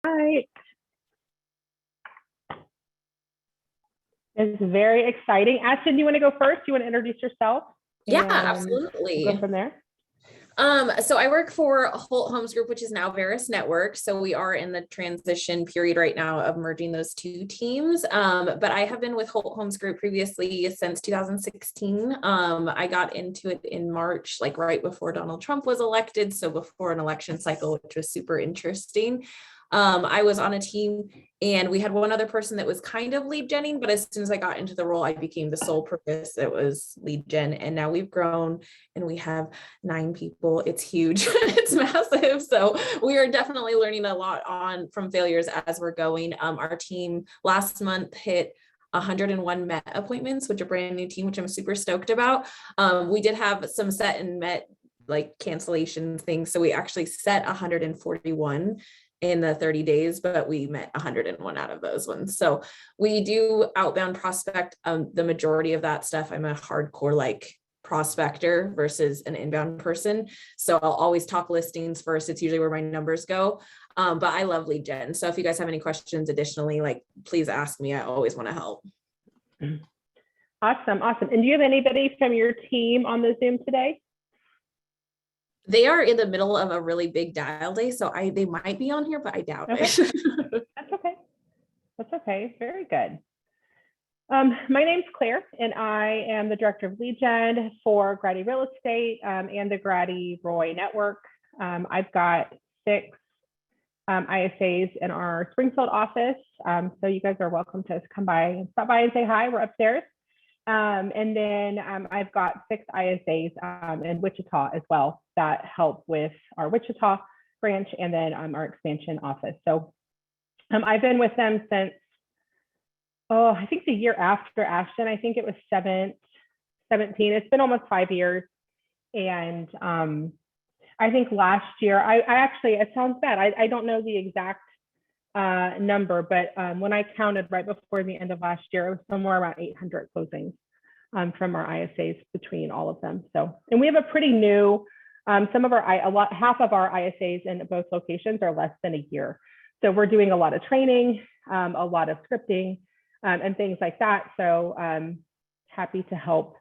Right. It's very exciting. Ashton, do you want to go first? You want to introduce yourself? Yeah, And absolutely. we'll go from there. So I work for Holt Homes Group, which is now Veris Network. So we are in the transition period right now of merging those two teams. But I have been with Holt Homes Group previously since 2016. I got into it in March, like right before Donald Trump was elected. So before an election cycle, which was super interesting. I was on a team and we had one other person that was kind of lead genning, but as soon as I got into the role, I became the sole purpose that was lead gen. And now we've grown and we have 9 people. It's huge. It's massive. So we are definitely learning a lot from failures as we're going. Our team last month hit 101 Met appointments, which a brand new team, which I'm super stoked about. We did have some set and Met like cancellation things. So we actually set 141 in the 30 days, but we met 101 out of those ones. So we do outbound prospect. The majority of that stuff, I'm a hardcore like prospector versus an inbound person. So I'll always talk listings first. It's usually where my numbers go. But I love lead gen. So if you guys have any questions additionally, like please ask me. I always want to help. Awesome. And do you have anybody from your team on the Zoom today? They are in the middle of a really big dial day, so they might be on here, but I doubt it. That's okay. Very good. My name's Claire, and I am the Director of Lead Gen for Grady Real Estate and the Grady Roy Network. I've got 6 ISAs in our Springfield office, so you guys are welcome to come by and stop by and say hi. We're upstairs. And then I've got 6 ISAs in Wichita as well that help with our Wichita branch and then our expansion office. So I've been with them since, I think the year after Ashton. I think it was 17. It's been almost 5 years. And I think last year, I actually, it sounds bad. I don't know the exact number, but when I counted right before the end of last year, it was somewhere around 800 closings from our ISAs between all of them. So, and we have a pretty new, half of our ISAs in both locations are less than a year. So we're doing a lot of training, a lot of scripting and things like that. So happy to help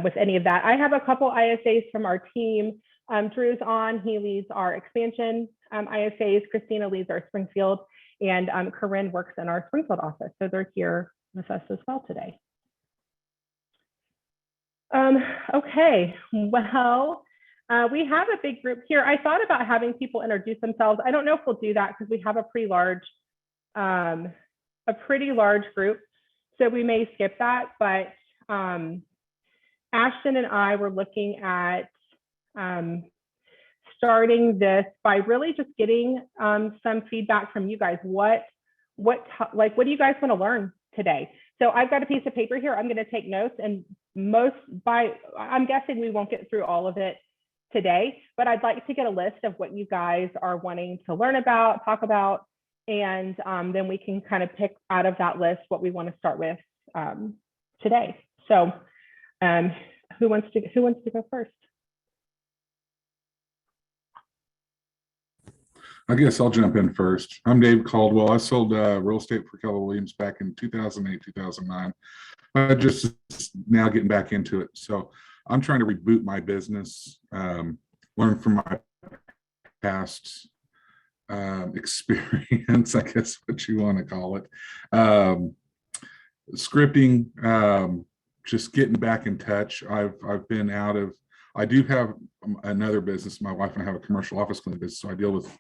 with any of that. I have a couple ISAs from our team. Drew's on, he leads our expansion ISAs. Christina leads our Springfield, and Corinne works in our Springfield office. So they're here with us as well today. Okay, well, we have a big group here. I thought about having people introduce themselves. I don't know if we'll do that because we have a pretty large group. So we may skip that, but Ashton and I were looking at starting this by really just getting some feedback from you guys. What do you guys want to learn today? So I've got a piece of paper here. I'm going to take notes, and I'm guessing we won't get through all of it today, but I'd like to get a list of what you guys are wanting to learn about, talk about, and then we can kind of pick out of that list what we want to start with today. So who wants to go first? I guess I'll jump in first. I'm Dave Caldwell. I sold real estate for Keller Williams back in 2008, 2009. I just now getting back into it. So I'm trying to reboot my business, learn from my past experience, I guess what you want to call it. Scripting, just getting back in touch. I've been out of, I do have another business. My wife and I have a commercial office cleaning business, so I deal with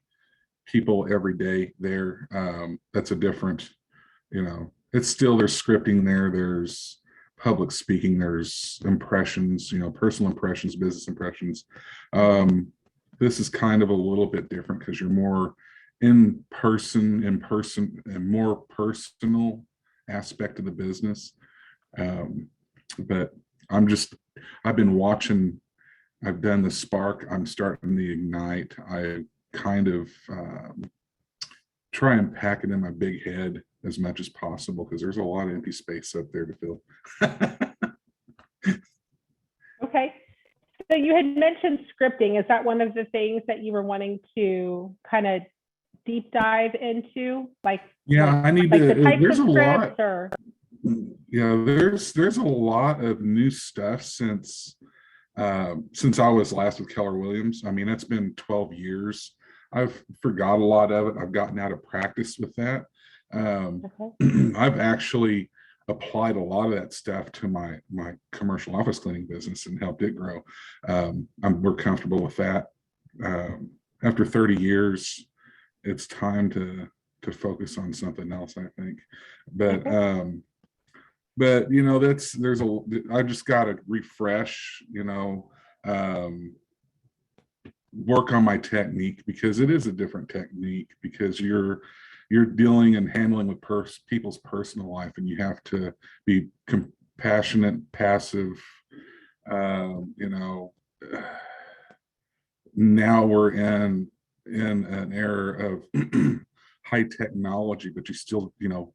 people every day there. That's a different, it's still, there's scripting there, there's public speaking, there's impressions, personal impressions, business impressions. This is kind of a little bit different because you're more in person and more personal aspect of the business. But I've been watching, I've done the Spark, I'm starting the Ignite. I kind of try and pack it in my big head as much as possible because there's a lot of empty space up there to fill. Okay. So you had mentioned scripting. Is that one of the things that you were wanting to kind of deep dive into? Like, Yeah, like, I need like to, the types there's of a lot. scripts or? Yeah, there's a lot of new stuff since I was last with Keller Williams. I mean, it's been 12 years. I've forgot a lot of it. I've gotten out of practice with that. Okay. I've actually applied a lot of that stuff to my commercial office cleaning business and helped it grow. We're comfortable with that. After 30 years, it's time to focus on something else, I think. But Okay. you know, I just got to refresh, you know, work on my technique, because it is a different technique, because you're dealing and handling with people's personal life, and you have to be compassionate, passive. You know, now we're in an era of high technology, but you still, you know,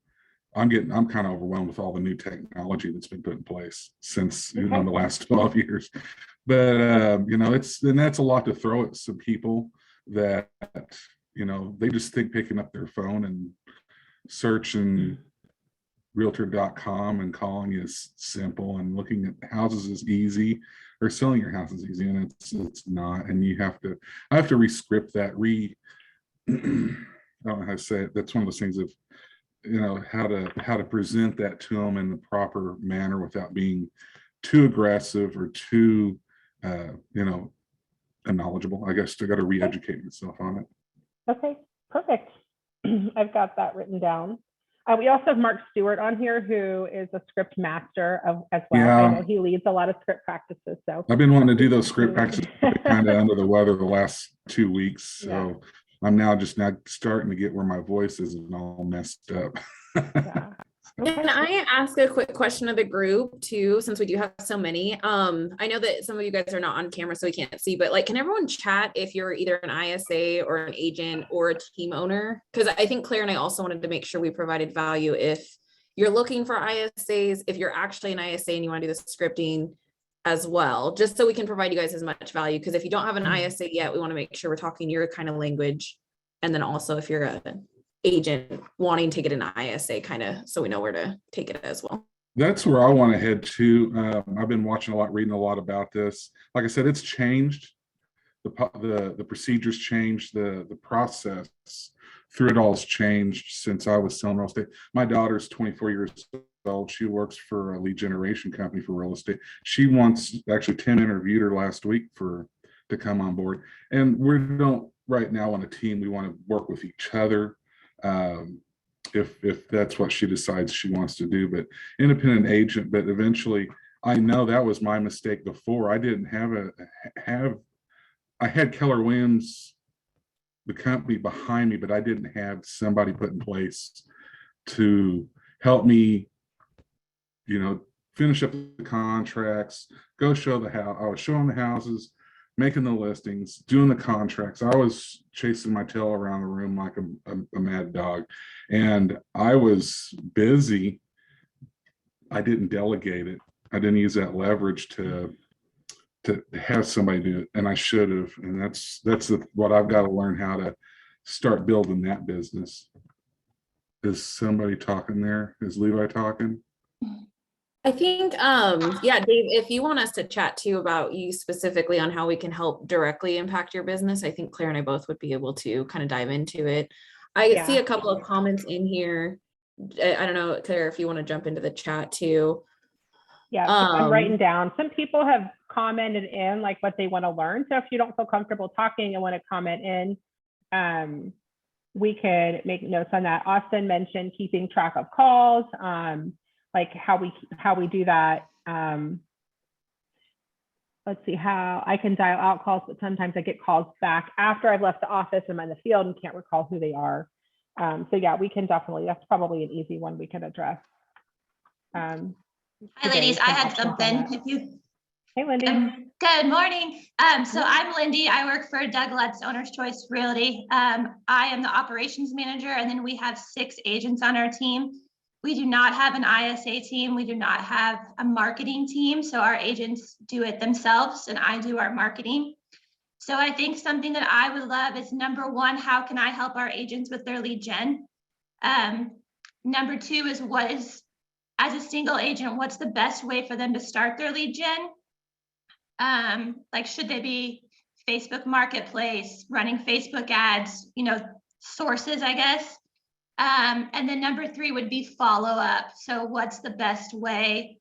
I'm kind of overwhelmed with all the new technology that's been put in place since, you know, Okay. the last 12 years. But you know, that's a lot to throw at some people that, you know, they just think picking up their phone and searching realtor.com and calling is simple, and looking at houses is easy, or selling your house is easy, and it's not. And I have to re-script that, I don't know how to say it. That's one of those things of, you know, how to present that to them in the proper manner without being too aggressive or too you know, unknowledgeable. I guess I got to re-educate myself on it. Okay, perfect. I've got that written down. We also have Mark Stewart on here, who is a script master as well. Yeah. I know he leads a lot of script practices. So I've been wanting to do those script practices, kind of under the weather the last 2 weeks. So Yeah. I'm now starting to get where my voice isn't all messed up. Yeah. Okay. Can I ask a quick question of the group too, since we do have so many? I know that some of you guys are not on camera, so we can't see, but like, can everyone chat if you're either an ISA or an agent or a team owner? Because I think Claire and I also wanted to make sure we provided value if you're looking for ISAs, if you're actually an ISA and you want to do the scripting as well, just so we can provide you guys as much value. Because if you don't have an ISA yet, we want to make sure we're talking your kind of language. And then also if you're a agent wanting to get an ISA, kind of, so we know where to take it as well. That's where I want to head to. I've been watching a lot, reading a lot about this. Like I said, it's changed. The procedures changed. The process through it all has changed since I was selling real estate. My daughter's 24 years old. She works for a lead generation company for real estate. She actually Tim interviewed her last week to come on board. And we don't right now on a team. We want to work with each other. If that's what she decides she wants to do, but independent agent. But eventually, I know that was my mistake before. I didn't I had Keller Williams, the company, behind me, but I didn't have somebody put in place to help me, you know, finish up the contracts, go show the house. I was showing the houses, making the listings, doing the contracts. I was chasing my tail around the room like a mad dog, and I was busy. I didn't delegate it. I didn't use that leverage to have somebody do it, and I should have. And that's what I've got to learn, how to start building that business. Is somebody talking there? Is Levi talking? I think, yeah, Dave, if you want us to chat too about you specifically on how we can help directly impact your business, I think Claire and I both would be able to kind of dive into it. I see a couple of comments in here. I don't know, Claire, if you want to jump into the chat too. Yeah, I'm writing down. Some people have commented in like what they want to learn. So if you don't feel comfortable talking and want to comment in, we could make notes on that. Austin mentioned keeping track of calls, like how we do that. Let's see, how I can dial out calls, but sometimes I get calls back after I've left the office and I'm in the field and can't recall who they are. So yeah, we can definitely, that's probably an easy one we can address. Hi, ladies. I had something. Hey, Lindy. Good morning. So I'm Lindy. I work for Doug Lutz, Owner's Choice Realty. I am the operations manager, and then we have 6 agents on our team. We do not have an ISA team. We do not have a marketing team. So our agents do it themselves, and I do our marketing. So I think something that I would love is number one, how can I help our agents with their lead gen? Number two is as a single agent, what's the best way for them to start their lead gen? Like, should they be Facebook Marketplace, running Facebook ads, sources, I guess. And then number three would be follow up. So what's the best way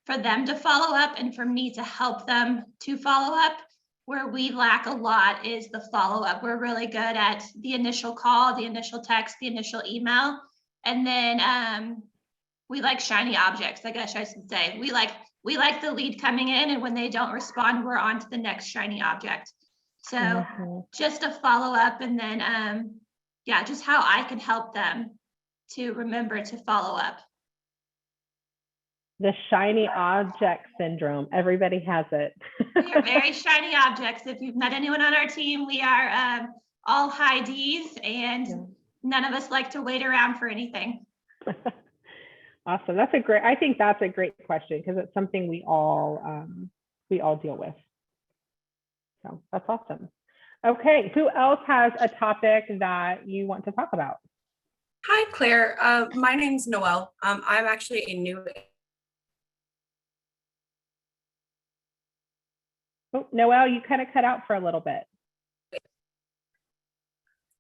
for them to follow up and for me to help them to follow up? Where we lack a lot is the follow up. We're really good at the initial call, the initial text, the initial email. And then we like shiny objects, I guess I should say. We like the lead coming in, and when they don't respond, we're on to the next shiny object. So just a follow up, and then just how I can help them to remember to follow up. The shiny object syndrome. Everybody has it. We are very shiny objects. If you've met anyone on our team, we are all high Ds, and none of us like to wait around for anything. Awesome. I think that's a great question, because it's something we all deal with. So that's awesome. Okay, who else has a topic that you want to talk about? Hi, Claire. My name's Noelle. I'm actually a new. Oh, Noelle, you kind of cut out for a little bit.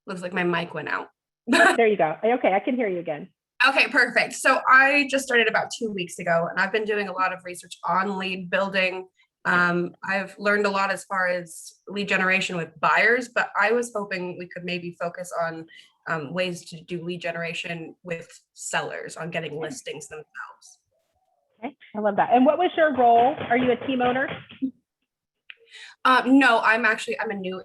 Looks like my mic went out. There you go. Okay, I can hear you again. Okay, perfect. So I just started about 2 weeks ago, and I've been doing a lot of research on lead building. I've learned a lot as far as lead generation with buyers, but I was hoping we could maybe focus on ways to do lead generation with sellers, on getting listings themselves. Okay, I love that. And what was your role? Are you a team owner? No, I'm a new.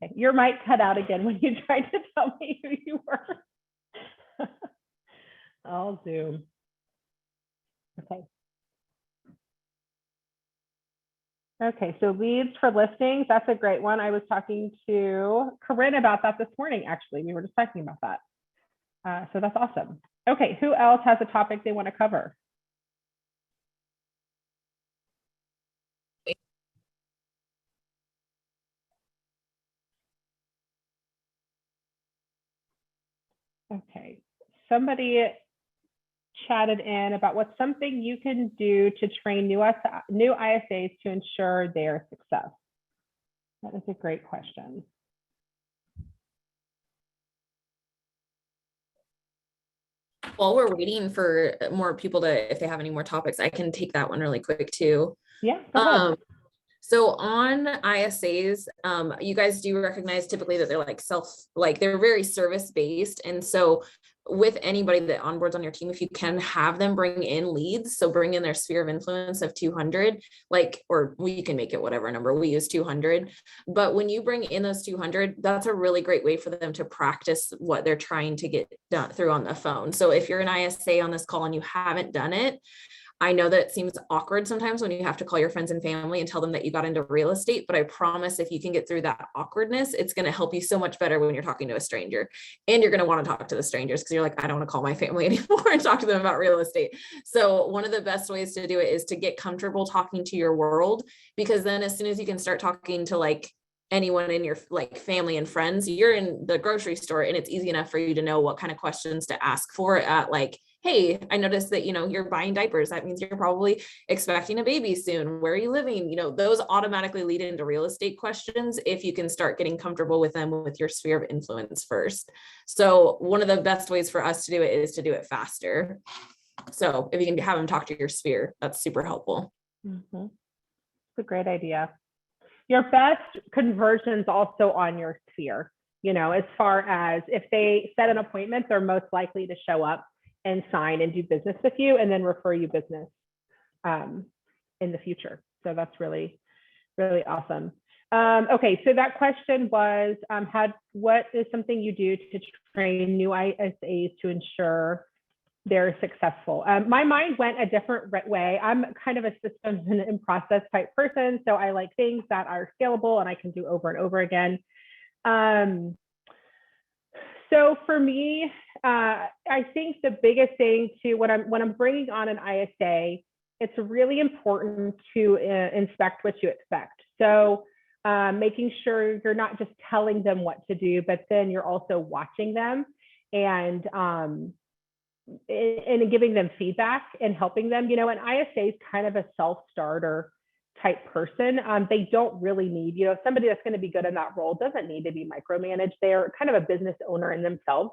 Okay, your mic cut out again when you tried to tell me who you were. I'll Zoom. Okay. Okay, so leads for listings, that's a great one. I was talking to Corinne about that this morning, actually. We were just talking about that. So that's awesome. Okay, who else has a topic they want to cover? Okay, somebody chatted in about what's something you can do to train new ISAs to ensure their success. That is a great question. While we're waiting for more people to, if they have any more topics, I can take that one really quick too. Yeah, go ahead. So on ISAs, you guys do recognize typically that they're they're very service based. And so with anybody that onboards on your team, if you can have them bring in leads, so bring in their sphere of influence of 200, or we can make it whatever number, we use 200. But when you bring in those 200, that's a really great way for them to practice what they're trying to get done through on the phone. So if you're an ISA on this call and you haven't done it, I know that it seems awkward sometimes when you have to call your friends and family and tell them that you got into real estate, but I promise if you can get through that awkwardness, it's going to help you so much better when you're talking to a stranger. And you're going to want to talk to the strangers because you're like, I don't want to call my family anymore and talk to them about real estate. So one of the best ways to do it is to get comfortable talking to your world, because then as soon as you can start talking to anyone in your family and friends, you're in the grocery store and it's easy enough for you to know what kind of questions to ask for at hey, I noticed that, you're buying diapers. That means you're probably expecting a baby soon. Where are you living? Those automatically lead into real estate questions if you can start getting comfortable with them with your sphere of influence first. So one of the best ways for us to do it is to do it faster. So if you can have them talk to your sphere, that's super helpful. Mm-hmm. It's a great idea. Your best conversions also on your sphere, as far as if they set an appointment, they're most likely to show up and sign and do business with you and then refer you business in the future. So that's really, really awesome. Okay, so that question was, what is something you do to train new ISAs to ensure they're successful? My mind went a different way. I'm kind of a systems and process type person. So I like things that are scalable and I can do over and over again. So for me, I think the biggest thing when I'm bringing on an ISA it's really important to inspect what you expect. So making sure you're not just telling them what to do, but then you're also watching them and giving them feedback and helping them. You know, an ISA is kind of a self-starter type person. They don't really need, you know, somebody that's going to be good in that role doesn't need to be micromanaged. They're kind of a business owner in themselves.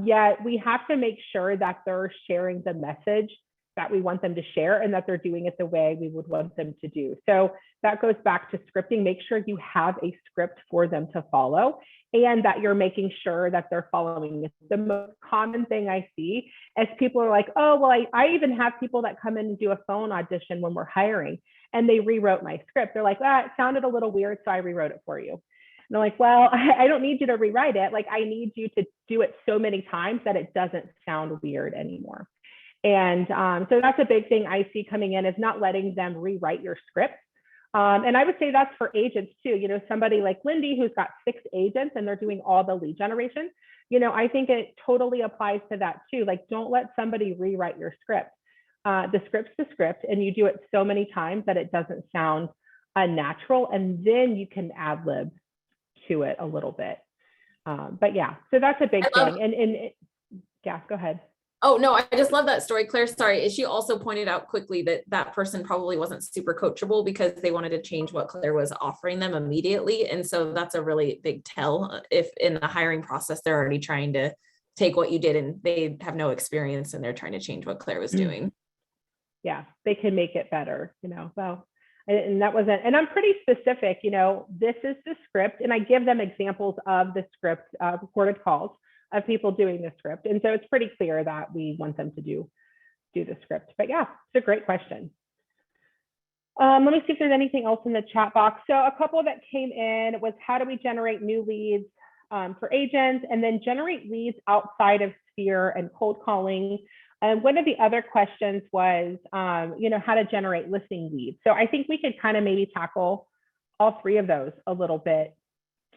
Yet we have to make sure that they're sharing the message that we want them to share and that they're doing it the way we would want them to do. So that goes back to scripting. Make sure you have a script for them to follow and that you're making sure that they're following it. The most common thing I see is people are like, oh, well, I even have people that come in and do a phone audition when we're hiring and they rewrote my script. They're like, it sounded a little weird, so I rewrote it for you. And I'm like, well, I don't need you to rewrite it. Like, I need you to do it so many times that it doesn't sound weird anymore. And so that's a big thing I see coming in, is not letting them rewrite your script. And I would say that's for agents too. You know, somebody like Lindy, who's got 6 agents and they're doing all the lead generation, you know, I think it totally applies to that too. Like, don't let somebody rewrite your script. The script's the script, and you do it so many times that it doesn't sound unnatural, and then you can ad lib to it a little bit. But yeah, so that's a big thing. And yeah, go ahead. Oh, no, I just love that story, Claire. Sorry. She also pointed out quickly that that person probably wasn't super coachable because they wanted to change what Claire was offering them immediately. And so that's a really big tell if in the hiring process, they're already trying to take what you did and they have no experience and they're trying to change what Claire was doing. Yeah, they can make it better, you know, well, and that wasn't, and I'm pretty specific, you know, this is the script, and I give them examples of the script, recorded calls of people doing the script. And so it's pretty clear that we want them to do the script. But yeah, it's a great question. Let me see if there's anything else in the chat box. So a couple that came in was, how do we generate new leads for agents, and then generate leads outside of Sphere and cold calling. And one of the other questions was, you know, how to generate listing leads. So I think we could kind of maybe tackle all 3 of those a little bit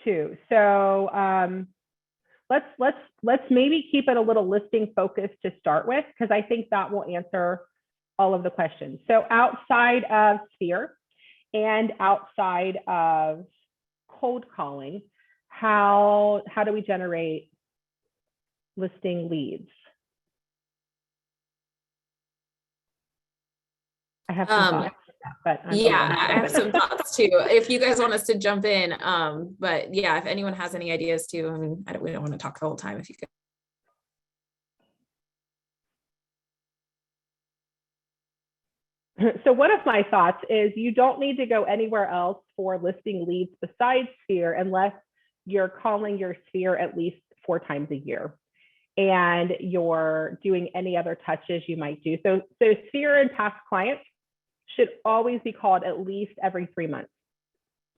too. So let's maybe keep it a little listing focused to start with, because I think that will answer all of the questions. So outside of Sphere and outside of cold calling, how do we generate listing leads? I have some thoughts, but yeah, I have some thoughts too, if you guys want us to jump in. But yeah, if anyone has any ideas too, I mean, we don't want to talk the whole time, if you could. So one of my thoughts is, you don't need to go anywhere else for listing leads besides Sphere unless you're calling your Sphere at least 4 times a year and you're doing any other touches you might do. So Sphere and past clients should always be called at least every 3 months.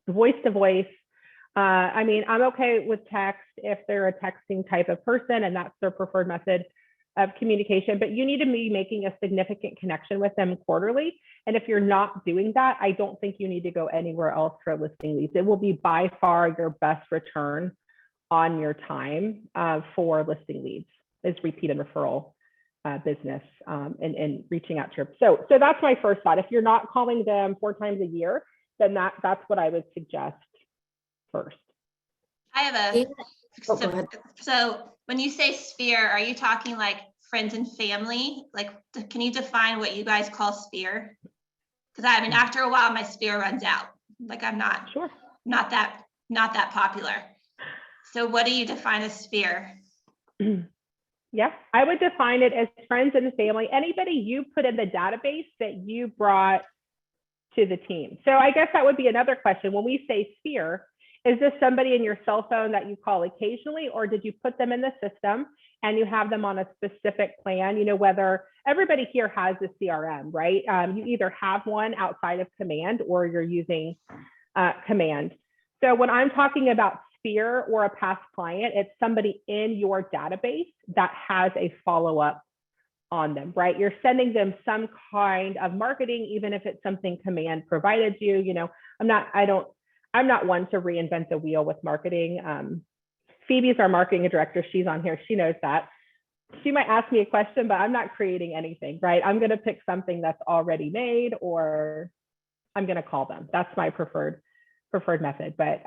Voice to voice. I mean, I'm okay with text if they're a texting type of person and that's their preferred method of communication, but you need to be making a significant connection with them quarterly. And if you're not doing that, I don't think you need to go anywhere else for listing leads. It will be by far your best return on your time for listing leads, is repeat and referral business and reaching out to your, so that's my first thought. If you're not calling them 4 times a year, then that's what I would suggest first. I have a, Oh, go ahead. so when you say Sphere, are you talking like friends and family? Like, can you define what you guys call Sphere? Because I mean, after a while, my Sphere runs out. Like, I'm not, Sure. not that popular. So what do you define as Sphere? Yeah, I would define it as friends and family, anybody you put in the database that you brought to the team. So I guess that would be another question. When we say Sphere, is this somebody in your cell phone that you call occasionally, or did you put them in the system and you have them on a specific plan? You know, whether everybody here has a CRM, right? You either have one outside of Command or you're using Command. So when I'm talking about Sphere or a past client, it's somebody in your database that has a follow-up on them, right? You're sending them some kind of marketing, even if it's something Command provided you. You know, I'm not one to reinvent the wheel with marketing. Phoebe's our marketing director. She's on here. She knows that. she might ask me a question, but I'm not creating anything, right? I'm going to pick something that's already made, or I'm going to call them. That's my preferred method. But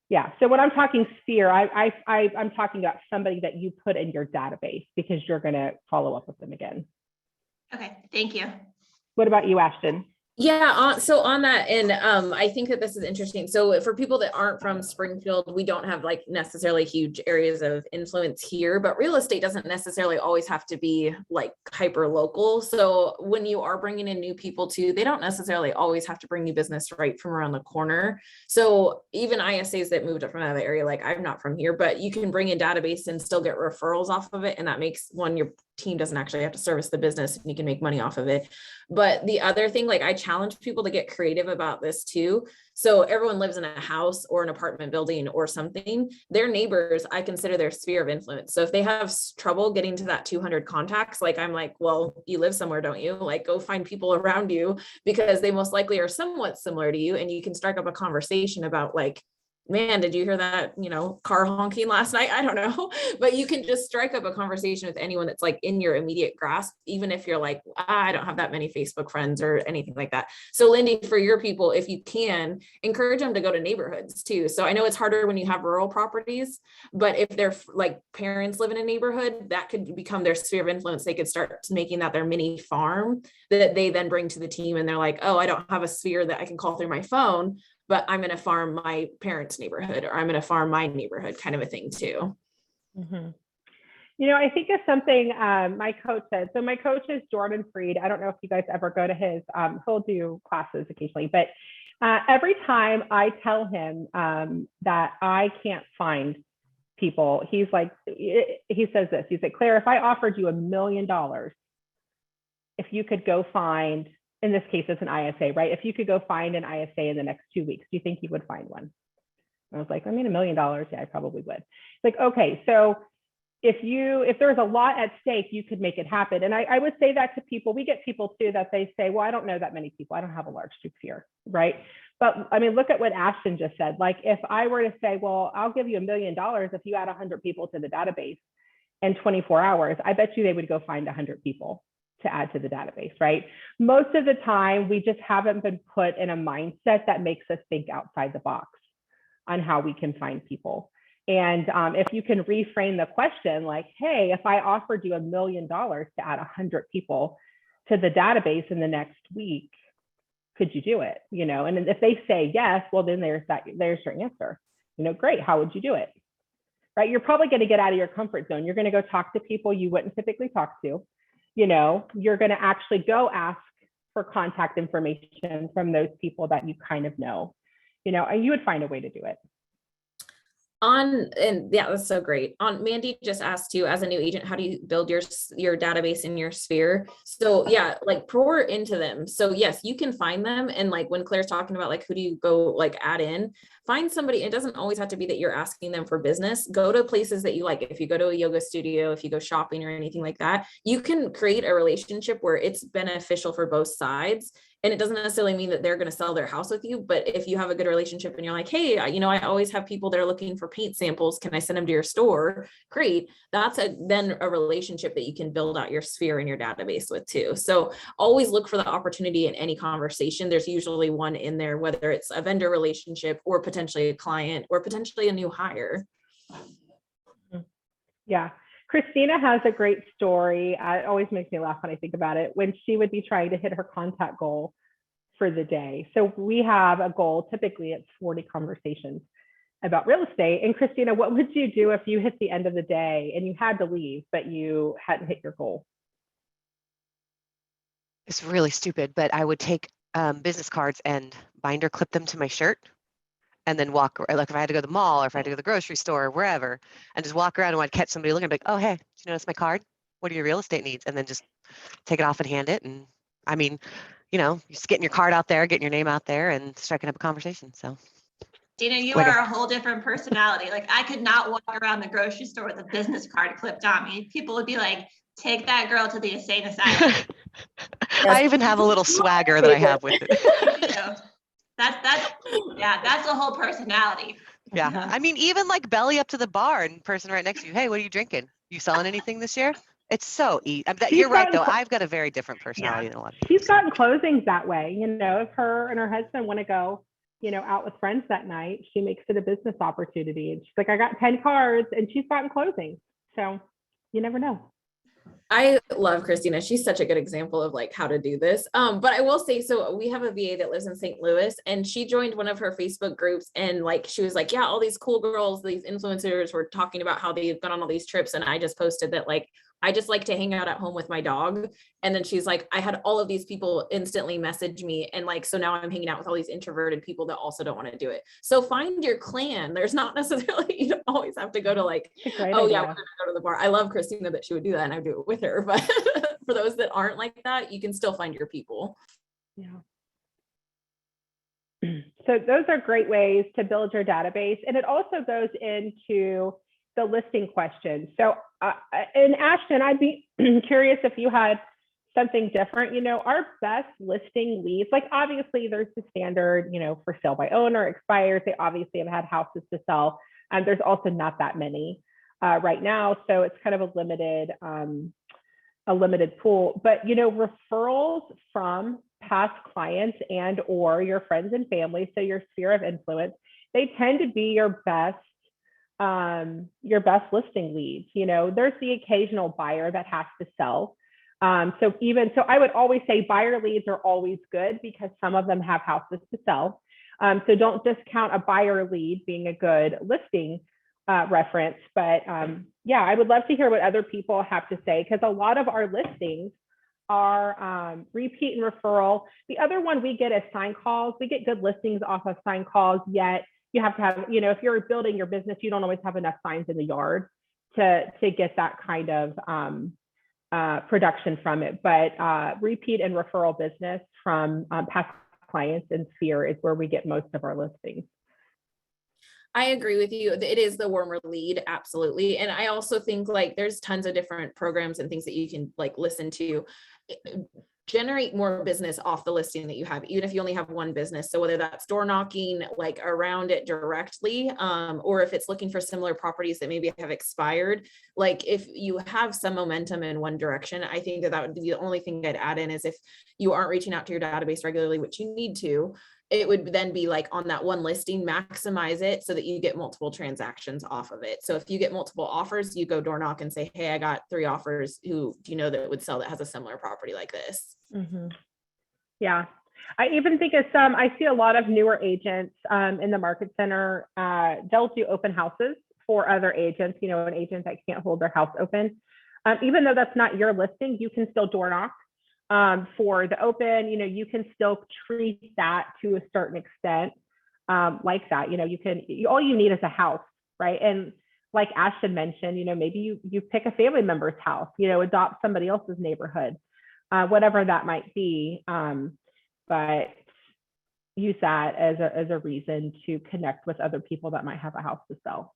yeah, so when I'm talking sphere, I'm talking about somebody that you put in your database because you're going to follow up with them again. Okay, thank you. What about you, Ashton? Yeah, so on that, and I think that this is interesting. So for people that aren't from Springfield, we don't have like necessarily huge areas of influence here, but real estate doesn't necessarily always have to be like hyper local. So when you are bringing in new people too, they don't necessarily always have to bring you business right from around the corner. So even ISAs that moved up from another area, like I'm not from here, but you can bring in database and still get referrals off of it. And that makes your team doesn't actually have to service the business and you can make money off of it. But the other thing, like I challenge people to get creative about this too. So everyone lives in a house or an apartment building or something. Their neighbors, I consider their sphere of influence. So if they have trouble getting to that 200 contacts, like I'm like, well, you live somewhere, don't you? Like go find people around you because they most likely are somewhat similar to you. And you can strike up a conversation about like, man, did you hear that, car honking last night? I don't know, but you can just strike up a conversation with anyone that's like in your immediate grasp, even if you're like, I don't have that many Facebook friends or anything like that. So Lindy, for your people, if you can, encourage them to go to neighborhoods too. So I know it's harder when you have rural properties, but if they're like parents live in a neighborhood, that could become their sphere of influence. They could start making that their mini farm that they then bring to the team. And they're like, oh, I don't have a sphere that I can call through my phone, but I'm going to farm my parents' neighborhood, or I'm going to farm my neighborhood, kind of a thing too. Mm-hmm. I think of something my coach said. So my coach is Jordan Freed. I don't know if you guys ever go to his, he'll do classes occasionally, but every time I tell him that I can't find people, he says this, he's like, Claire, if I offered you $1 million, if you could go find, in this case, it's an ISA, right? If you could go find an ISA in the next 2 weeks, do you think you would find one? I was like, $1 million, yeah, I probably would. It's like, okay, so if there's a lot at stake, you could make it happen. And I would say that to people. We get people too that they say, well, I don't know that many people. I don't have a large sphere, right? But I mean, look at what Ashton just said. Like if I were to say, well, I'll give you $1 million if you add 100 people to the database in 24 hours, I bet you they would go find 100 people to add to the database, right? Most of the time, we just haven't been put in a mindset that makes us think outside the box on how we can find people. And if you can reframe the question like, hey, if I offered you $1 million to add 100 people to the database in the next week, could you do it? And if they say yes, well, then there's your answer. Great, how would you do it? Right? You're probably going to get out of your comfort zone. You're going to go talk to people you wouldn't typically talk to. You're going to actually go ask for contact information from those people that you kind of know, and you would find a way to do it. And yeah, that's so great. Mandy just asked you, as a new agent, how do you build your database in your sphere? So yeah, like pour into them. So yes, you can find them. And like when Claire's talking about like, who do you go like add in, find somebody. It doesn't always have to be that you're asking them for business. Go to places that you like. If you go to a yoga studio, if you go shopping or anything like that, you can create a relationship where it's beneficial for both sides. And it doesn't necessarily mean that they're going to sell their house with you, but if you have a good relationship and you're like, hey, I always have people that are looking for paint samples. Can I send them to your store? Great. That's then a relationship that you can build out your sphere in your database with too. So always look for the opportunity in any conversation. There's usually one in there, whether it's a vendor relationship or potentially a client or potentially a new hire. Yeah. Christina has a great story. It always makes me laugh when I think about it, when she would be trying to hit her contact goal for the day. So we have a goal, typically it's 40 conversations about real estate. And Christina, what would you do if you hit the end of the day and you had to leave, but you hadn't hit your goal? It's really stupid, but I would take business cards and binder clip them to my shirt and then walk, like if I had to go to the mall or if I had to go to the grocery store or wherever, and just walk around and I'd catch somebody looking, I'd be like, oh, hey, did you notice my card? What are your real estate needs? And then just take it off and hand it. And I mean, just getting your card out there, getting your name out there and striking up a conversation. So Dina, you are a whole different personality. Like I could not walk around the grocery store with a business card clipped on me. People would be like, take that girl to the insane asylum. I even have a little swagger that I have with it. That's the whole personality. Yeah. Uh-huh. I mean, even like belly up to the bar and person right next to you. Hey, what are you drinking? You selling anything this year? It's so easy. She's You're right, gotten though. clo- I've got a very different personality Yeah. than a lot of She's people. So. gotten closings that way. You know, if her and her husband want to go, you know, out with friends that night, she makes it a business opportunity. And she's like, I got 10 cards, and she's gotten closings. So you never know. I love Christina. She's such a good example of like how to do this. But I will say, so we have a VA that lives in St. Louis, and she joined one of her Facebook groups, and like she was like, yeah, all these cool girls, these influencers were talking about how they've gone on all these trips. And I just posted that like I just like to hang out at home with my dog. And then she's like, I had all of these people instantly message me. And like, so now I'm hanging out with all these introverted people that also don't want to do it. So find your clan. There's not necessarily, you don't always have to go to like, oh yeah, we're gonna go to the bar. I love Christina that she would do that, and I would do it with her. But for those that aren't like that, you can still find your people. Yeah. So those are great ways to build your database. And it also goes into the listing questions. So and Ashton, I'd be curious if you had something different. You know, our best listing leads, like obviously there's the standard, you know, for sale by owner, expires. They obviously have had houses to sell. And there's also not that many right now. So it's kind of a limited pool. But, you know, referrals from past clients and or your friends and family, so your sphere of influence, they tend to be your best listing leads. You know, there's the occasional buyer that has to sell. So I would always say buyer leads are always good because some of them have houses to sell. So don't discount a buyer lead being a good listing reference. But yeah, I would love to hear what other people have to say, because a lot of our listings are repeat and referral. The other one we get is sign calls. We get good listings off of sign calls, yet you have to have, you know, if you're building your business, you don't always have enough signs in the yard to get that kind of production from it. But repeat and referral business from past clients and sphere is where we get most of our listings. I agree with you. It is the warmer lead. Absolutely. And I also think like there's tons of different programs and things that you can like listen to. Generate more business off the listing that you have, even if you only have one business. So whether that's door knocking like around it directly, or if it's looking for similar properties that maybe have expired, like if you have some momentum in one direction, I think that would be the only thing I'd add in is if you aren't reaching out to your database regularly, which you need to, it would then be like on that one listing, maximize it so that you get multiple transactions off of it. So if you get multiple offers, you go door knock and say, hey, I got 3 offers. Who do you know that would sell that has a similar property like this? Mm-hmm. Yeah. I even think it's I see a lot of newer agents in the market center. They'll do open houses for other agents, you know, an agent that can't hold their house open. Even though that's not your listing, you can still door knock for the open. You know, you can still treat that to a certain extent like that. You know, all you need is a house, right? And like Ashton mentioned, you know, maybe you pick a family member's house, you know, adopt somebody else's neighborhood, whatever that might be. But use that as a reason to connect with other people that might have a house to sell.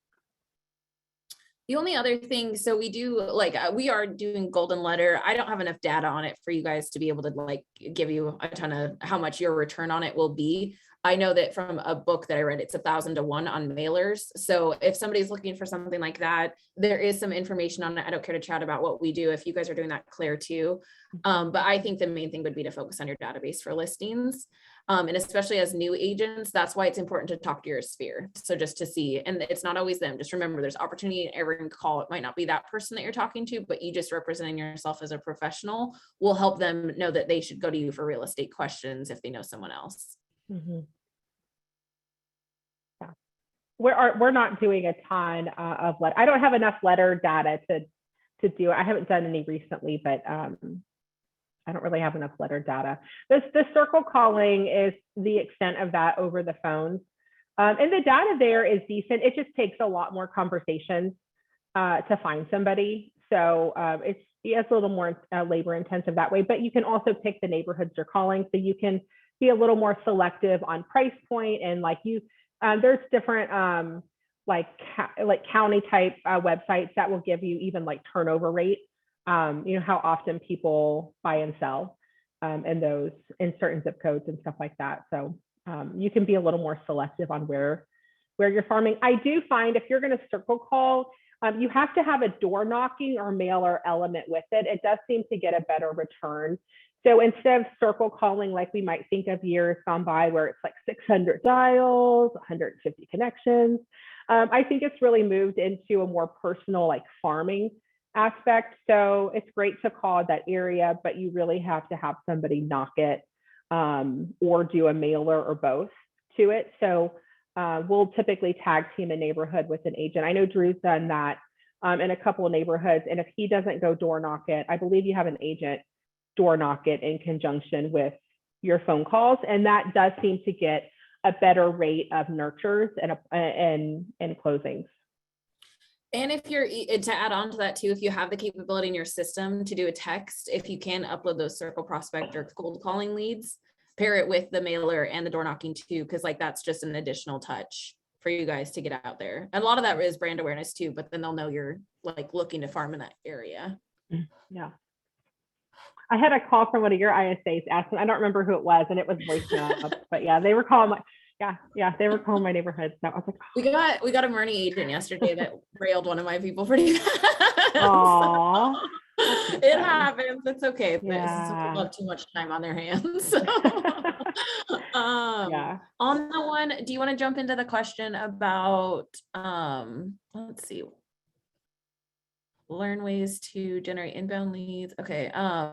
The only other thing, so we do like, we are doing golden letter. I don't have enough data on it for you guys to be able to like give you a ton of how much your return on it will be. I know that from a book that I read, it's 1,000 to 1 on mailers. So if somebody's looking for something like that, there is some information on it. I don't care to chat about what we do if you guys are doing that, Claire, too. But I think the main thing would be to focus on your database for listings. And especially as new agents, that's why it's important to talk to your sphere. So just to see, and it's not always them. Just remember, there's opportunity in every call. It might not be that person that you're talking to, but you just representing yourself as a professional will help them know that they should go to you for real estate questions if they know someone else. Mm-hmm. Yeah. We're not doing a ton of letter. I don't have enough letter data to do it. I haven't done any recently, but I don't really have enough letter data. The circle calling is the extent of that over the phone. And the data there is decent. It just takes a lot more conversations to find somebody. So it's a little more labor intensive that way, but you can also pick the neighborhoods you're calling. So you can be a little more selective on price point, and like there's different like county type websites that will give you even like turnover rate. You know, how often people buy and sell and those in certain zip codes and stuff like that. So you can be a little more selective on where where you're farming. I do find if you're going to circle call, you have to have a door knocking or mailer element with it. It does seem to get a better return. So instead of circle calling, like we might think of years gone by where it's like 600 dials, 150 connections, I think it's really moved into a more personal, like farming aspect. So it's great to call that area, but you really have to have somebody knock it or do a mailer or both to it. So we'll typically tag team a neighborhood with an agent. I know Drew's done that in a couple of neighborhoods. And if he doesn't go door knock it, I believe you have an agent door knock it in conjunction with your phone calls. And that does seem to get a better rate of nurtures and closings. And if you're, to add on to that too, if you have the capability in your system to do a text, if you can upload those circle prospect or cold calling leads, pair it with the mailer and the door knocking too, because like that's just an additional touch for you guys to get out there. And a lot of that is brand awareness too, but then they'll know you're like looking to farm in that area. Yeah. I had a call from one of your ISAs asking, I don't remember who it was, and it was voicemail, but yeah, they were calling they were calling my neighborhood. So I was like, oh. we got a Marnie agent yesterday that railed one of my people pretty bad. Aww. It happens. It's okay. But Yeah. people have too much time on their hands. Yeah. On the one, do you want to jump into the question about let's see, learn ways to generate inbound leads? Okay. I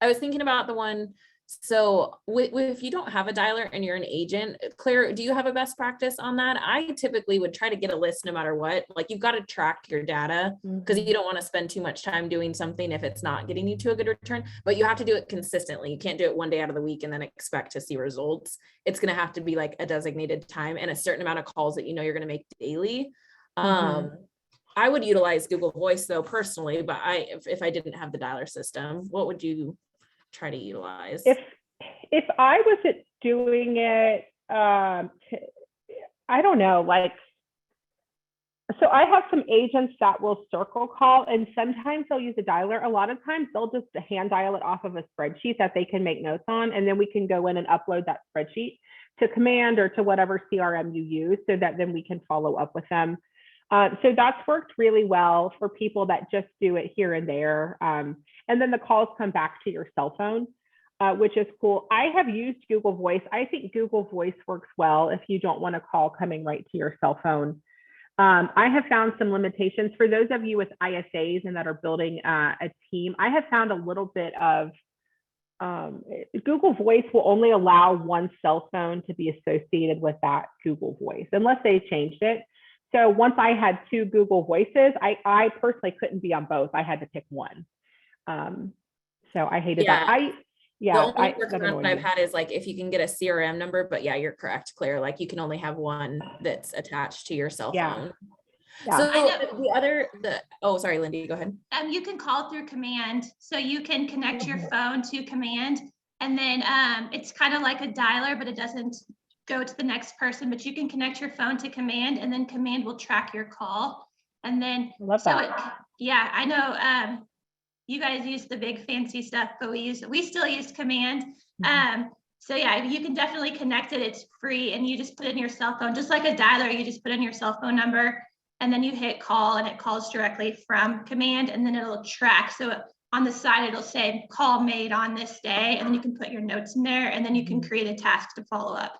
was thinking about the one. So if you don't have a dialer and you're an agent, Claire, do you have a best practice on that? I typically would try to get a list no matter what. Like you've got to track your data because you don't want to spend too much time doing something if it's not getting you to a good return, but you have to do it consistently. You can't do it one day out of the week and then expect to see results. It's going to have to be like a designated time and a certain amount of calls that you know you're going to make daily. I would utilize Google Voice though personally, but if I didn't have the dialer system, what would you try to utilize? If I was doing it, I don't know, like, so I have some agents that will circle call and sometimes they'll use a dialer. A lot of times they'll just hand dial it off of a spreadsheet that they can make notes on, and then we can go in and upload that spreadsheet to Command or to whatever CRM you use so that then we can follow up with them. So that's worked really well for people that just do it here and there. And then the calls come back to your cell phone, which is cool. I have used Google Voice. I think Google Voice works well if you don't want a call coming right to your cell phone. I have found some limitations for those of you with ISAs and that are building a team. I have found a little bit of Google Voice will only allow one cell phone to be associated with that Google Voice unless they changed it. So once I had two Google Voices, I personally couldn't be on both. I had to pick one. So I hated that. The only workaround I've had is like if you can get a CRM number, but yeah, you're correct, Claire. Like you can only have one that's attached to your cell phone. Yeah. So sorry, Lindy, go ahead. You can call through Command, so you can connect your phone to Command, and then it's kind of like a dialer, but it doesn't go to the next person. But you can connect your phone to Command, and then Command will track your call. And then I know you guys use the big fancy stuff, but we still use Command. So yeah, you can definitely connect it. It's free, and you just put in your cell phone, just like a dialer. You just put in your cell phone number, and then you hit call, and it calls directly from Command, and then it'll track. So on the side, it'll say call made on this day, and then you can put your notes in there, and then you can create a task to follow up.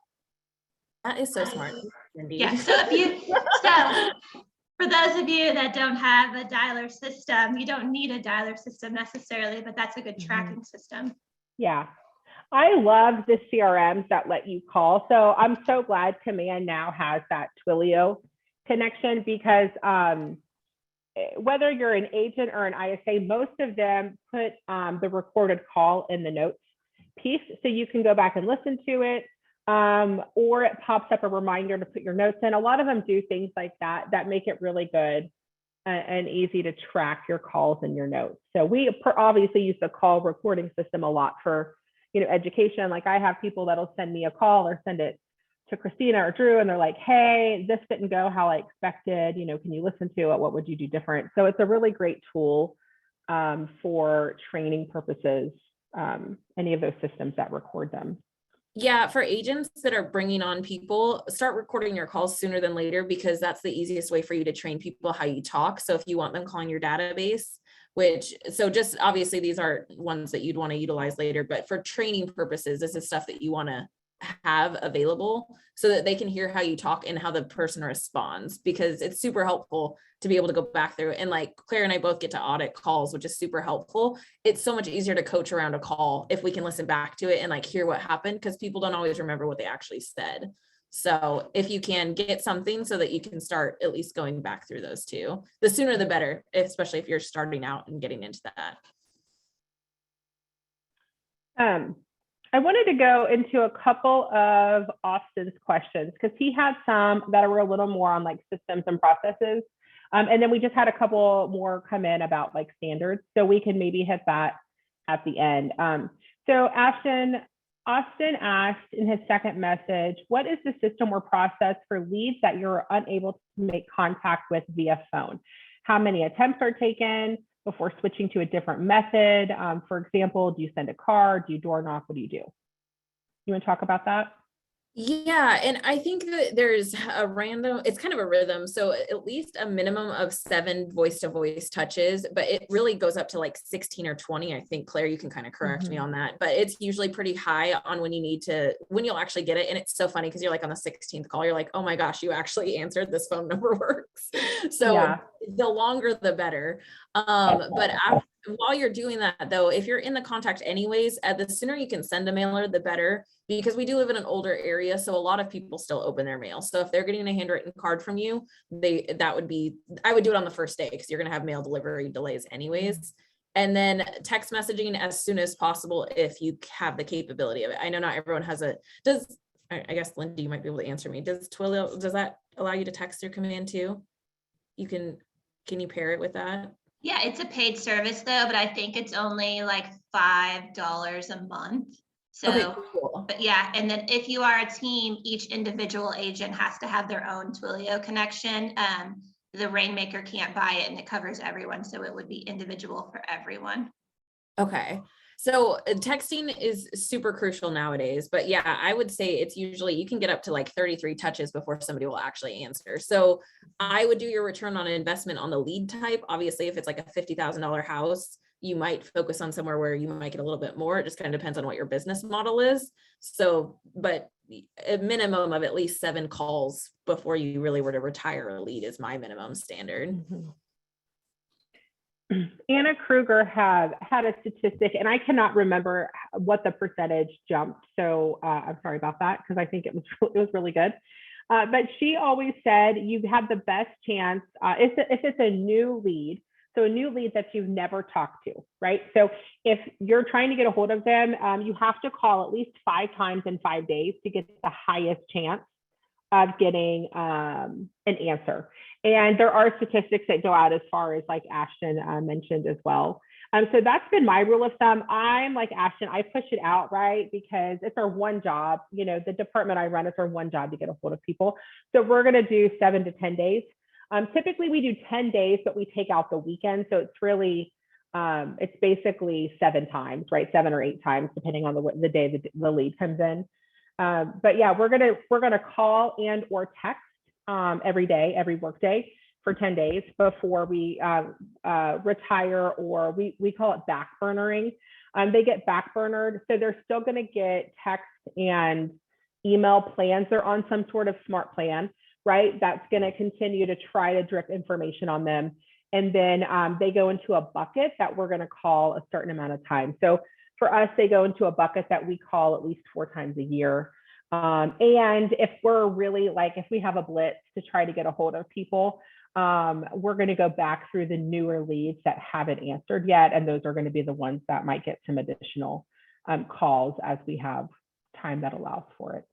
That is so smart, Lindy. Yeah. So for those of you that don't have a dialer system, you don't need a dialer system necessarily, but that's a good tracking system. Yeah. I love the CRMs that let you call. So I'm so glad Command now has that Twilio connection because whether you're an agent or an ISA, most of them put the recorded call in the notes piece. So you can go back and listen to it. Or it pops up a reminder to put your notes in. A lot of them do things like that make it really good and easy to track your calls and your notes. So we obviously use the call recording system a lot for, education. Like I have people that'll send me a call or send it to Christina or Drew, and they're like, hey, this didn't go how I expected. Can you listen to it? What would you do different? So it's a really great tool for training purposes, any of those systems that record them. Yeah, for agents that are bringing on people, start recording your calls sooner than later, because that's the easiest way for you to train people how you talk. So if you want them calling your database, so just obviously these are ones that you'd want to utilize later, but for training purposes, this is stuff that you want to have available so that they can hear how you talk and how the person responds, because it's super helpful to be able to go back through. And like Claire and I both get to audit calls, which is super helpful. It's so much easier to coach around a call if we can listen back to it and like hear what happened, because people don't always remember what they actually said. So if you can get something so that you can start at least going back through those two, the sooner the better, especially if you're starting out and getting into that. I wanted to go into a couple of Austin's questions because he had some that were a little more on like systems and processes. And then we just had a couple more come in about like standards. So we can maybe hit that at the end. So Austin asked in his second message, what is the system or process for leads that you're unable to make contact with via phone? How many attempts are taken before switching to a different method? For example, do you send a card? Do you door knock? What do? You want to talk about that? Yeah, and I think that there's it's kind of a rhythm. So at least a minimum of 7 voice-to-voice touches, but it really goes up to like 16 or 20. I think, Claire, you can kind of correct me on that, but it's usually pretty high on when you'll actually get it. And it's so funny because you're like on the 16th call, you're like, oh my gosh, you actually answered, this phone number works. So yeah. The longer, the better. But while you're doing that though, if you're in the contact anyways, the sooner you can send a mailer, the better, because we do live in an older area. So a lot of people still open their mail. So if they're getting a handwritten card from you, I would do it on the first day, because you're going to have mail delivery delays anyways. And then text messaging as soon as possible if you have the capability of it. I know not everyone has I guess Lindy, you might be able to answer me. Does Twilio, does that allow you to text through command too? Can you pair it with that? Yeah, it's a paid service though, but I think it's only like $5 a month. So, okay, cool. But yeah, and then if you are a team, each individual agent has to have their own Twilio connection. The Rainmaker can't buy it and it covers everyone. So it would be individual for everyone. Okay. So texting is super crucial nowadays, but yeah, I would say it's usually, you can get up to like 33 touches before somebody will actually answer. So I would do your return on investment on the lead type. Obviously, if it's like a $50,000 house, you might focus on somewhere where you might get a little bit more. It just kind of depends on what your business model is. So, but a minimum of at least 7 calls before you really were to retire a lead is my minimum standard. Mm-hmm. Anna Kruger had a statistic, and I cannot remember what the percentage jumped. So I'm sorry about that, because I think it was really good. But she always said you have the best chance if it's a new lead. So a new lead that you've never talked to, right? So if you're trying to get a hold of them, you have to call at least 5 times in 5 days to get the highest chance of getting an answer. And there are statistics that go out as far as like Ashton mentioned as well. So that's been my rule of thumb. I'm like Ashton, I push it out, right? Because it's our one job, the department I run, it's our one job to get a hold of people. So we're gonna do 7 to 10 days. Typically we do 10 days, but we take out the weekend. So it's really, it's basically 7 times, right? 7 or 8 times, depending on the day the lead comes in. But yeah, we're gonna call and or text every day, every workday for 10 days before we retire, or we call it back burnering. They get back burnered, so they're still gonna get text and email plans. They're on some sort of smart plan, right? That's gonna continue to try to drip information on them. And then they go into a bucket that we're gonna call a certain amount of time. So for us, they go into a bucket that we call at least 4 times a year. And if we're really if we have a blitz to try to get a hold of people, we're going to go back through the newer leads that haven't answered yet. And those are going to be the ones that might get some additional calls as we have time that allows for it.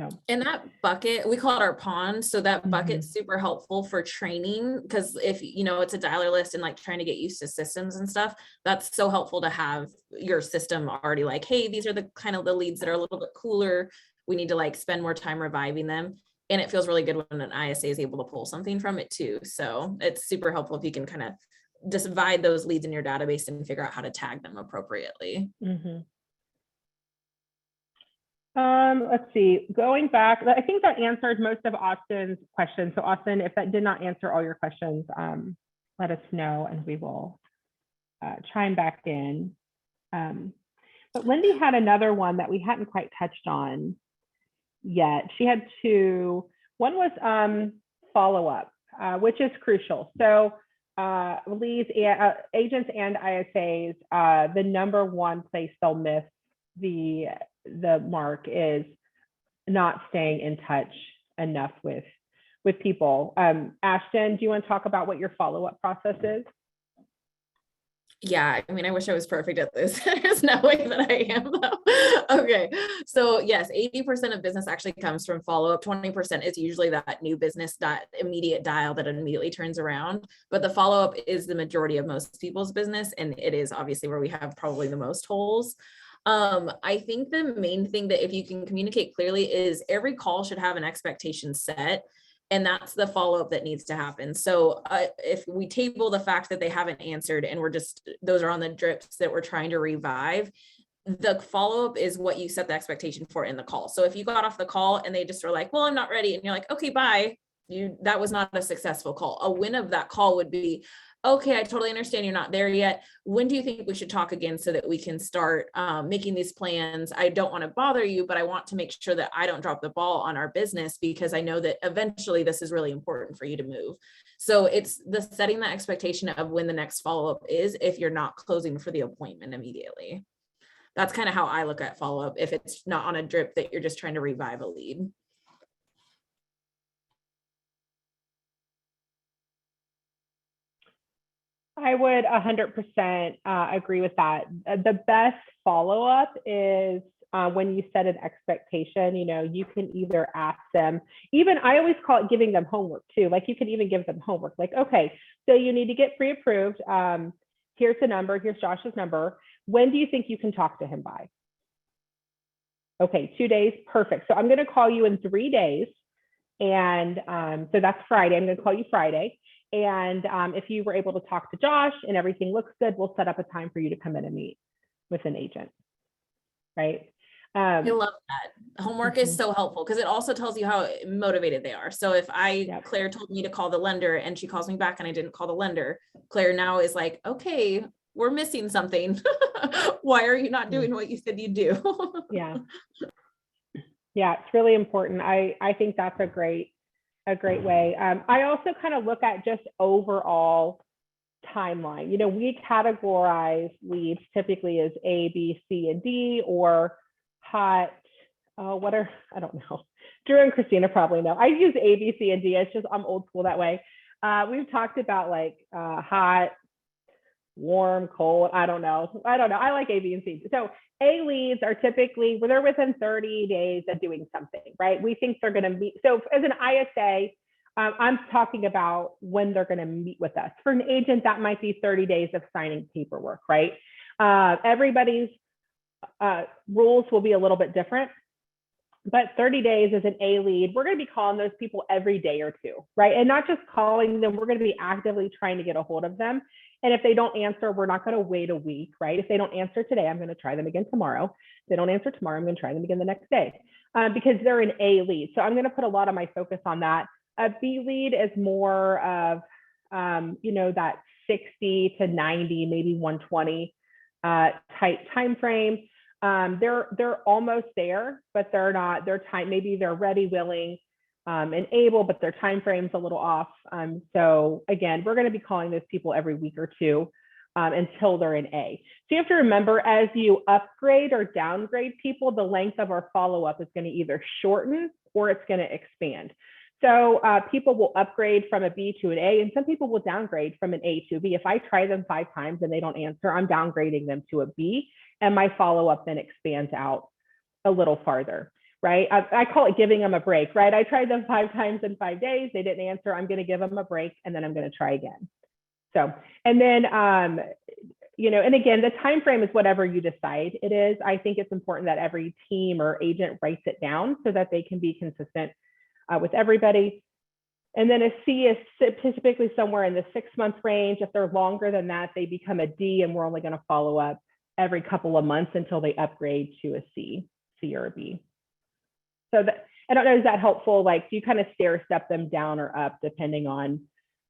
So, and that bucket, we call it our pond. So that bucket's super helpful for training, because if it's a dialer list and like trying to get used to systems and stuff, that's so helpful to have your system already like, hey, these are the kind of the leads that are a little bit cooler. We need to like spend more time reviving them. And it feels really good when an ISA is able to pull something from it too. So it's super helpful if you can kind of divide those leads in your database and figure out how to tag them appropriately. Let's see, going back, I think that answered most of Austin's questions. So Austin, if that did not answer all your questions, let us know and we will chime back in. But Lindy had another one that we hadn't quite touched on yet. She had two. One was follow-up, which is crucial. So leads, agents and ISAs, the number one place they'll miss the mark is not staying in touch enough with people. Ashton, do you want to talk about what your follow-up process is? Yeah, I mean, I wish I was perfect at this. There's no way that I am though. Okay, so yes, 80% of business actually comes from follow-up. 20% is usually that new business immediate dial that immediately turns around. But the follow-up is the majority of most people's business, and it is obviously where we have probably the most holes. I think the main thing that if you can communicate clearly is every call should have an expectation set. And that's the follow-up that needs to happen. So if we table the fact that they haven't answered and those are on the drips that we're trying to revive, the follow-up is what you set the expectation for in the call. So if you got off the call and they just are like, well, I'm not ready. And you're like, okay, bye. That was not a successful call. A win of that call would be, okay, I totally understand you're not there yet. When do you think we should talk again so that we can start making these plans? I don't want to bother you, but I want to make sure that I don't drop the ball on our business because I know that eventually this is really important for you to move. So it's the setting the expectation of when the next follow-up is if you're not closing for the appointment immediately. That's kind of how I look at follow-up if it's not on a drip that you're just trying to revive a lead. I would 100% agree with that. The best follow-up is when you set an expectation. You can either ask them, even I always call it giving them homework too. Like you can even give them homework, like, okay, so you need to get pre-approved. Here's the number, here's Josh's number. When do you think you can talk to him by? Okay, 2 days, perfect. So I'm gonna call you in 3 days. And so that's Friday, I'm gonna call you Friday. And if you were able to talk to Josh and everything looks good, we'll set up a time for you to come in and meet with an agent, right? I love that. Homework is so helpful because it also tells you how motivated they are. So if Claire told me to call the lender and she calls me back and I didn't call the lender, Claire now is like, okay, we're missing something. Why are you not doing what you said you'd do? Yeah, it's really important. I think that's a great way. I also kind of look at just overall timeline. We categorize leads typically as A, B, C, and D, or hot. I don't know. Drew and Christina probably know. I use A, B, C, and D. It's just I'm old school that way. We've talked about like hot, warm, cold. I don't know. I like A, B, and C. So A leads are typically where they're within 30 days of doing something, right? We think they're going to meet. So as an ISA, I'm talking about when they're going to meet with us. For an agent, that might be 30 days of signing paperwork, right? Everybody's rules will be a little bit different, but 30 days as an A lead, we're going to be calling those people every day or two, right? And not just calling them, we're going to be actively trying to get a hold of them. And if they don't answer, we're not going to wait a week, right? If they don't answer today, I'm going to try them again tomorrow. If they don't answer tomorrow, I'm going to try them again the next day because they're an A lead. So I'm going to put a lot of my focus on that. A B lead is more of, that 60 to 90, maybe 120 type time frame. They're almost there, but they're not. Maybe they're ready, willing, and able, but their time frame's a little off. So again, we're going to be calling those people every week or two until they're in A. So you have to remember, as you upgrade or downgrade people, the length of our follow-up is going to either shorten or it's going to expand. So people will upgrade from a B to an A, and some people will downgrade from an A to a B. If I try them 5 times and they don't answer, I'm downgrading them to a B, and my follow-up then expands out a little farther, right? I call it giving them a break, right? I tried them 5 times in 5 days. They didn't answer. I'm going to give them a break, and then I'm going to try again. So, and then, and again, the time frame is whatever you decide it is. I think it's important that every team or agent writes it down so that they can be consistent with everybody. And then a C is typically somewhere in the 6-month range. If they're longer than that, they become a D, and we're only going to follow up every couple of months until they upgrade to a C or a B. So that, I don't know, is that helpful? Like, do you kind of stair step them down or up depending on,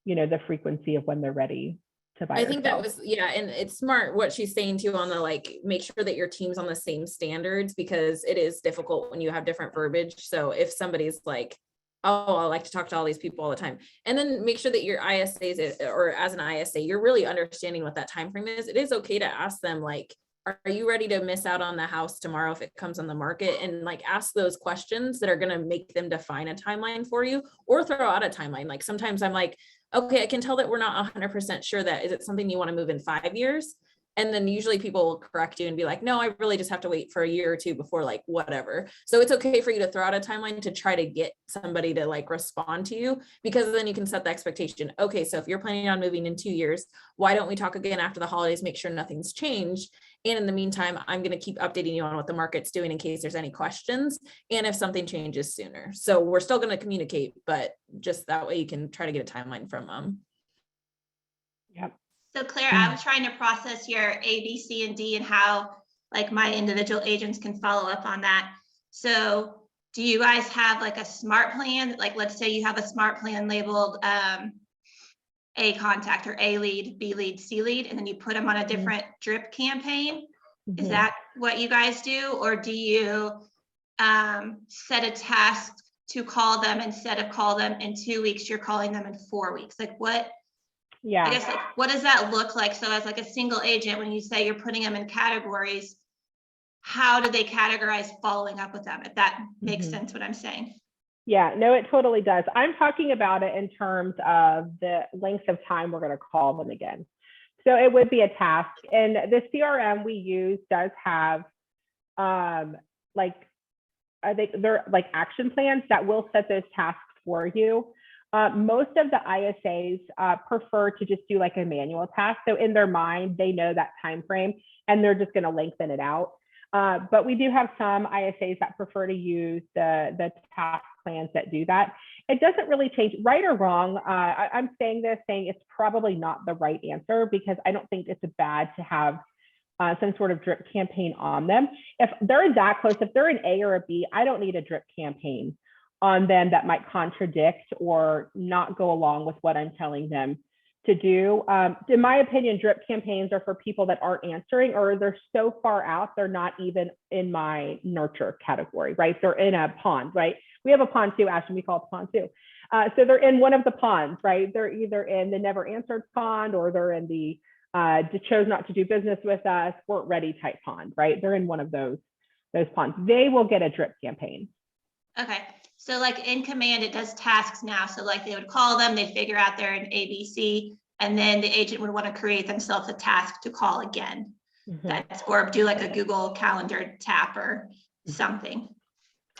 the frequency of when they're ready to buy? I think that sell? was, yeah, and it's smart what she's saying too on the, like, make sure that your team's on the same standards, because it is difficult when you have different verbiage. So if somebody's like, oh, I like to talk to all these people all the time, and then make sure that your ISAs, or as an ISA, you're really understanding what that time frame is. It is okay to ask them, like, are you ready to miss out on the house tomorrow if it comes on the market? And like, ask those questions that are going to make them define a timeline for you, or throw out a timeline. Like, sometimes I'm like, okay, I can tell that we're not 100% sure that, is it something you want to move in 5 years? And then usually people will correct you and be like, no, I really just have to wait for a year or two before, like, whatever. So it's okay for you to throw out a timeline to try to get somebody to like respond to you, because then you can set the expectation. Okay, so if you're planning on moving in 2 years, why don't we talk again after the holidays, make sure nothing's changed? And in the meantime, I'm going to keep updating you on what the market's doing in case there's any questions, and if something changes sooner. So we're still going to communicate, but just that way you can try to get a timeline from them. Yep. So Claire, I was trying to process your A, B, C, and D and how like my individual agents can follow up on that. So do you guys have like a smart plan? Like, let's say you have a smart plan labeled A contact or A lead, B lead, C lead, and then you put them on a different drip campaign. Is that what you guys do? Or do you set a task to call them, instead of call them in 2 weeks, you're calling them in 4 weeks? Like what? Yeah. I guess, like, what does that look like? So as like a single agent, when you say you're putting them in categories, how do they categorize following up with them? If that makes sense what I'm saying. Yeah, no, it totally does. I'm talking about it in terms of the length of time we're going to call them again. So it would be a task, and the CRM we use does have like, I think they're like action plans that will set those tasks for you. Most of the ISAs prefer to just do like a manual task. So in their mind, they know that time frame and they're just going to lengthen it out. But we do have some ISAs that prefer to use the task plans that do that. It doesn't really change, right or wrong. I'm saying it's probably not the right answer, because I don't think it's bad to have some sort of drip campaign on them. If they're that close, if they're an A or a B, I don't need a drip campaign on them that might contradict or not go along with what I'm telling them to do. In my opinion, drip campaigns are for people that aren't answering, or they're so far out, they're not even in my nurture category, right? They're in a pond, right? We have a pond too, Ashton, we call it the pond too. So they're in one of the ponds, right? They're either in the never answered pond, or they're in the chose not to do business with us, weren't ready type pond, right? They're in one of those ponds. They will get a drip campaign. Okay. So like in Command, it does tasks now. So like they would call them, they'd figure out they're in ABC, and then the agent would want to create themselves a task to call again. That's, or do like a Google Calendar tap or something.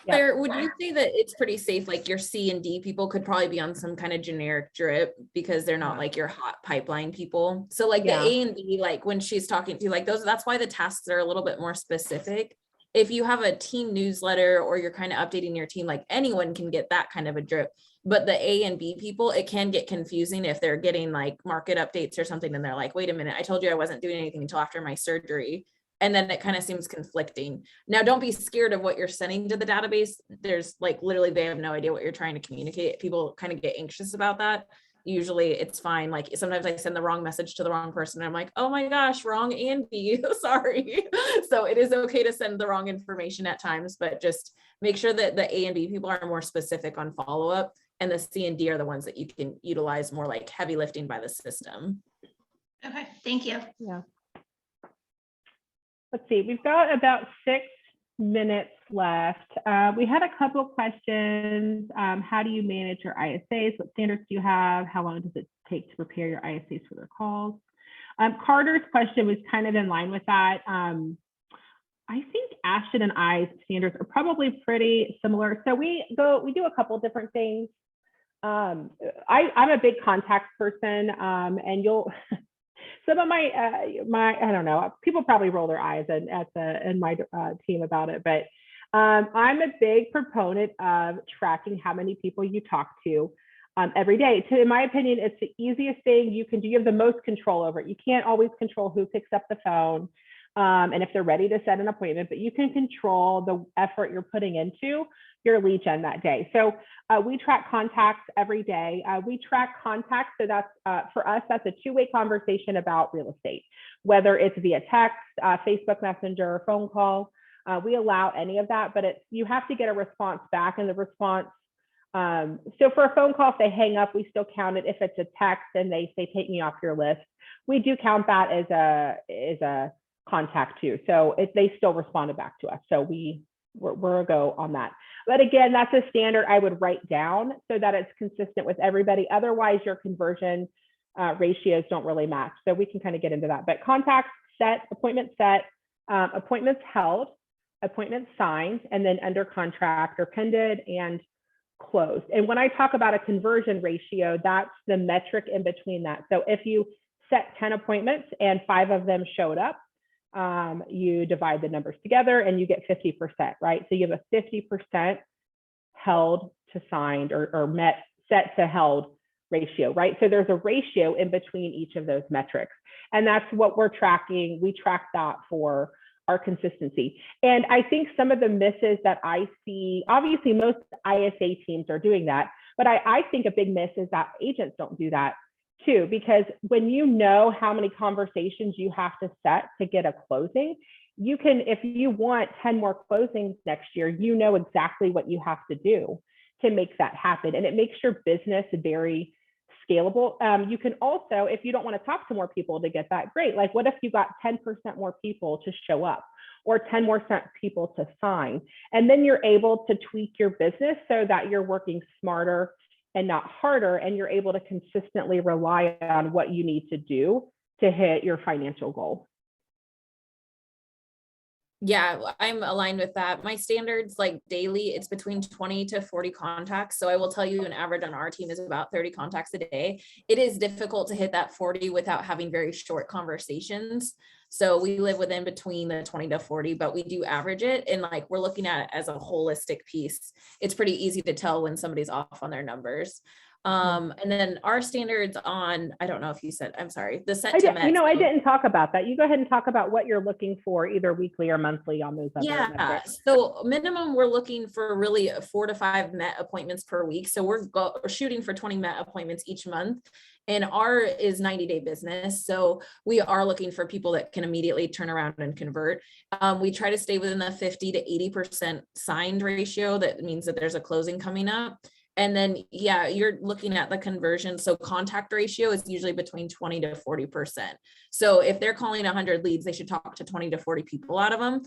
Claire, would you say that it's pretty safe, like your C and D people could probably be on some kind of generic drip, because they're not like your hot pipeline people? So like the A and B, like when she's talking to like those, that's why the tasks are a little bit more specific. If you have a team newsletter, or you're kind of updating your team, like anyone can get that kind of a drip. But the A and B people, it can get confusing if they're getting like market updates or something, and they're like, wait a minute, I told you I wasn't doing anything until after my surgery. And then it kind of seems conflicting. Now, don't be scared of what you're sending to the database. There's like, literally, they have no idea what you're trying to communicate. People kind of get anxious about that. Usually it's fine. Like sometimes I send the wrong message to the wrong person, and I'm like, oh my gosh, wrong and B, sorry. So it is okay to send the wrong information at times, but just make sure that the A and B people are more specific on follow-up, and the C and D are the ones that you can utilize more like heavy lifting by the system. Okay, thank you. Yeah. Let's see, we've got about 6 minutes left. We had a couple of questions. How do you manage your ISAs? What standards do you have? How long does it take to prepare your ISAs for their calls? Carter's question was kind of in line with that. I think Ashton and I's standards are probably pretty similar. So we do a couple different things. I'm a big contacts person, and some of my I don't know, people probably roll their eyes in my team about it, but I'm a big proponent of tracking how many people you talk to every day. In my opinion, it's the easiest thing you can do. You have the most control over it. You can't always control who picks up the phone. and if they're ready to set an appointment, but you can control the effort you're putting into your lead gen that day. So we track contacts every day. We track contacts. So that's for us, that's a two-way conversation about real estate, whether it's via text, Facebook Messenger, phone call. We allow any of that, but you have to get a response back, and the response. So for a phone call, if they hang up, we still count it. If it's a text and they say, take me off your list, we do count that as a contact too. So if they still responded back to us. So we're a go on that. But again, that's a standard I would write down so that it's consistent with everybody. Otherwise, your conversion ratios don't really match. So we can kind of get into that. But contacts set, appointments held, appointments signed, and then under contract or pended and closed. And when I talk about a conversion ratio, that's the metric in between that. So if you set 10 appointments and 5 of them showed up, you divide the numbers together and you get 50%, right? So you have a 50% held to signed or met, set to held ratio, right? So there's a ratio in between each of those metrics. And that's what we're tracking. We track that for our consistency. And I think some of the misses that I see, obviously most ISA teams are doing that, but I think a big miss is that agents don't do that too, because when you know how many conversations you have to set to get a closing, you can, if you want 10 more closings next year, you know exactly what you have to do to make that happen. And it makes your business very scalable. You can also, if you don't want to talk to more people to get that, great. Like what if you got 10% more people to show up or 10 more people to sign? And then you're able to tweak your business so that you're working smarter and not harder, and you're able to consistently rely on what you need to do to hit your financial goal. Yeah, I'm aligned with that. My standards, like daily, it's between 20 to 40 contacts. So I will tell you an average on our team is about 30 contacts a day. It is difficult to hit that 40 without having very short conversations. So we live within between the 20 to 40, but we do average it. And like, we're looking at it as a holistic piece. It's pretty easy to tell when somebody's off on their numbers. And then our standards on, I don't know if you said, I'm sorry, the set to met. You know, I didn't talk about that. You go ahead and talk about what you're looking for either weekly or monthly on those other metrics. So minimum, we're looking for really 4 to 5 met appointments per week. So we're shooting for 20 met appointments each month. And our is 90-day business. So we are looking for people that can immediately turn around and convert. We try to stay within the 50 to 80% signed ratio. That means that there's a closing coming up. And then, yeah, you're looking at the conversion. So contact ratio is usually between 20 to 40%. So if they're calling 100 leads, they should talk to 20 to 40 people out of them.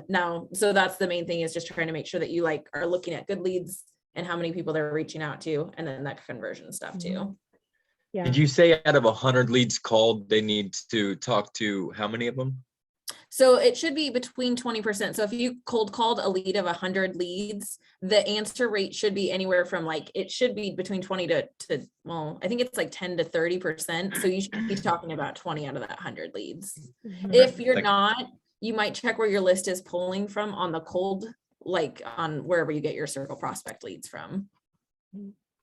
Now, so that's the main thing, is just trying to make sure that you like are looking at good leads and how many people they're reaching out to, and then that conversion stuff too. Yeah. Did you say out of 100 leads called, they need to talk to how many of them? So it should be between 20%. So if you cold called a lead of 100 leads, the answer rate should be anywhere from like, it should be between 20 to well, I think it's like 10 to 30%. So you should be talking about 20 out of that 100 leads. If you're not, you might check where your list is pulling from on the cold, like on wherever you get your circle prospect leads from.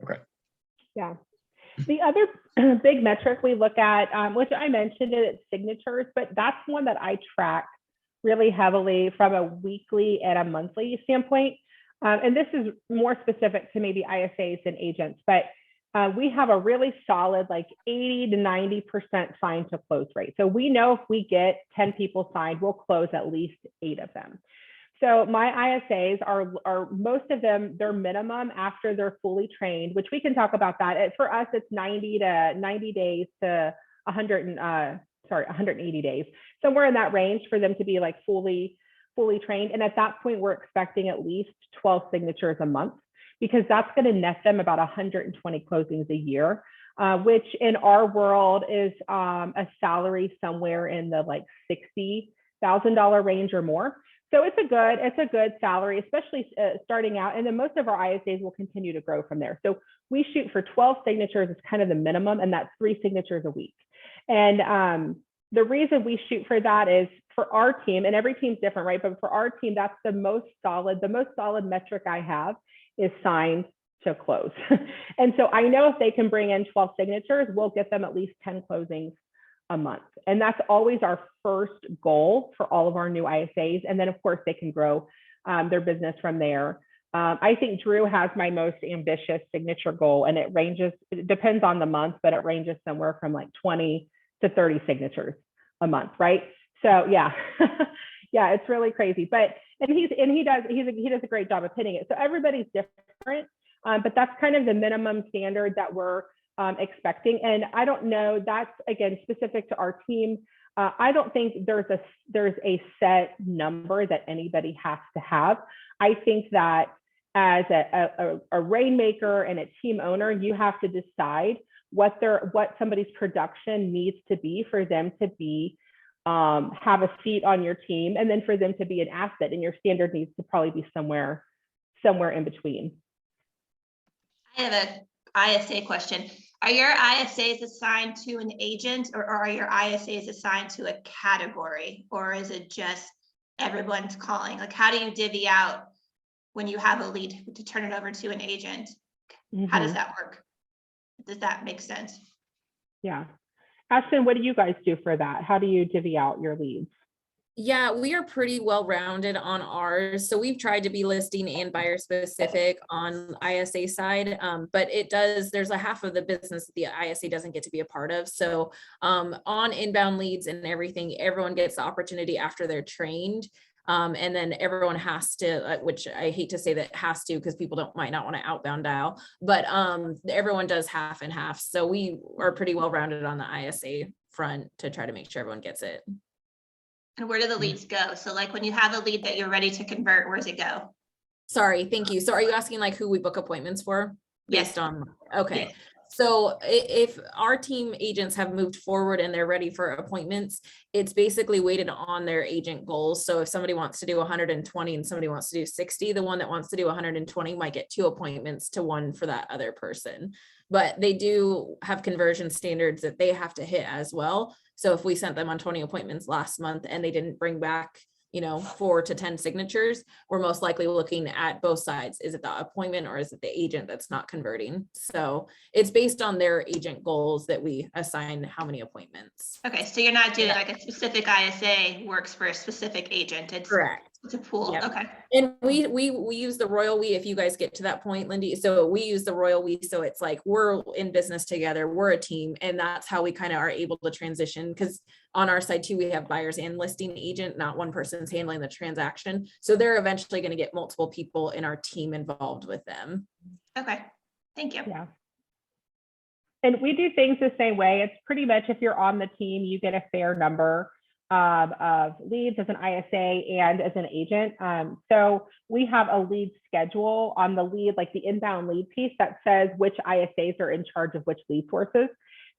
Okay. Yeah. The other big metric we look at, which I mentioned, it's signatures, but that's one that I track really heavily from a weekly and a monthly standpoint. And this is more specific to maybe ISAs and agents, but we have a really solid like 80 to 90% sign to close rate. So we know if we get 10 people signed, we'll close at least 8 of them. So my ISAs are most of them, their minimum after they're fully trained, which we can talk about that. For us, it's 90 days to 180 days, somewhere in that range for them to be like fully trained. And at that point, we're expecting at least 12 signatures a month, because that's going to net them about 120 closings a year, which in our world is a salary somewhere in the like $60,000 range or more. So it's a good salary, especially starting out. And then most of our ISAs will continue to grow from there. So we shoot for 12 signatures is kind of the minimum, and that's 3 signatures a week. And the reason we shoot for that is for our team, and every team's different, right? But for our team, that's the most solid metric I have is signed to close. And so I know if they can bring in 12 signatures, we'll get them at least 10 closings a month. And that's always our first goal for all of our new ISAs. And then of course they can grow their business from there. I think Drew has my most ambitious signature goal, and it depends on the month, but it ranges somewhere from like 20 to 30 signatures a month, right? So yeah, yeah, it's really crazy. But he does a great job of hitting it. So everybody's different, but that's kind of the minimum standard that we're expecting. And I don't know, that's again specific to our team. I don't think there's a set number that anybody has to have. I think that as a rainmaker and a team owner, you have to decide what somebody's production needs to be for them to be have a seat on your team, and then for them to be an asset. And your standard needs to probably be somewhere in between. I have a ISA question. Are your ISAs assigned to an agent, or are your ISAs assigned to a category, or is it just everyone's calling? Like, how do you divvy out when you have a lead to turn it over to an agent? How does that work? Does that make sense? Yeah. Ashton, what do you guys do for that? How do you divvy out your leads? Yeah, we are pretty well rounded on ours. So we've tried to be listing and buyer specific on ISA side, but there's a half of the business that the ISA doesn't get to be a part of. So on inbound leads and everything, everyone gets the opportunity after they're trained. And then everyone has to, which I hate to say that has to, because people might not want to outbound dial, but everyone does half and half. So we are pretty well rounded on the ISA front to try to make sure everyone gets it. And where do the leads go? So like when you have a lead that you're ready to convert, where does it go? Sorry, thank you. So are you asking like who we book appointments for? Yes. Okay. Yes. So if our team agents have moved forward and they're ready for appointments, it's basically weighted on their agent goals. So if somebody wants to do 120 and somebody wants to do 60, the one that wants to do 120 might get 2 appointments to 1 for that other person. But they do have conversion standards that they have to hit as well. So if we sent them on 20 appointments last month and they didn't bring back 4 to 10 signatures, we're most likely looking at both sides. Is it the appointment or is it the agent that's not converting? So it's based on their agent goals that we assign how many appointments. Okay, so you're not doing like a specific ISA works for a specific agent. It's correct. It's a pool. Yep. Okay. And we use the royal we, if you guys get to that point, Lindy. So we use the royal we. So it's like we're in business together, we're a team, and that's how we kind of are able to transition. Because on our side too, we have buyers and listing agent, not one person's handling the transaction. So they're eventually going to get multiple people in our team involved with them. Okay, thank you. Yeah. And we do things the same way. It's pretty much if you're on the team, you get a fair number of leads as an ISA and as an agent. So we have a lead schedule on the lead, like the inbound lead piece that says which ISAs are in charge of which lead sources